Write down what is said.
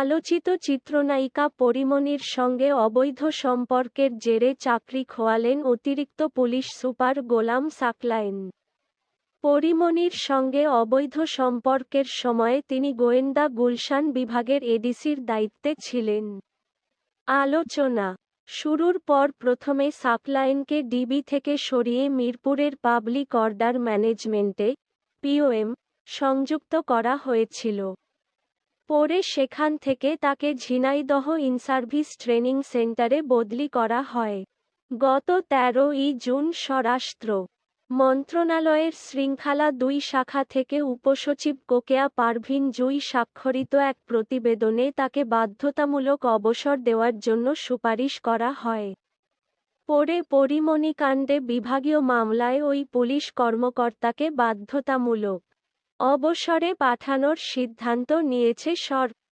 আলোচিত চিত্রনায়িকা পরীমনির সঙ্গে অবৈধ সম্পর্কের জেরে চাকরি খোয়ালেন অতিরিক্ত পুলিশ সুপার গোলাম সাকলায়েন। পরীমনির সঙ্গে অবৈধ সম্পর্কের সময়ে তিনি গোয়েন্দা গুলশান বিভাগের এডিসির দায়িত্বে ছিলেন। আলোচনা শুরুর পর প্রথমে সাকলায়েনকে ডিবি থেকে সরিয়ে মিরপুরের পাবলিক অর্ডার ম্যানেজমেন্টে (পিওএম) সংযুক্ত করা হয়েছিল। পরে সেখান থেকে তাকে ঝিনাইদহ ইনসার্ভিস ট্রেনিং সেন্টারে বদলি করা হয়। গত ১৩ই জুন স্বরাষ্ট্র মন্ত্রণালয়ের শৃঙ্খলা ২ শাখা থেকে উপসচিব কোকেয়া পারভীন জুই স্বাক্ষরিত এক প্রতিবেদনে তাকে বাধ্যতামূলক অবসর দেওয়ার জন্য সুপারিশ করা হয়। পরে পরীমনিকাণ্ডে বিভাগীয় মামলায় ওই পুলিশ কর্মকর্তাকে বাধ্যতামূলক অবসরে পাঠানোর সিদ্ধান্ত নিয়েছে সরকার।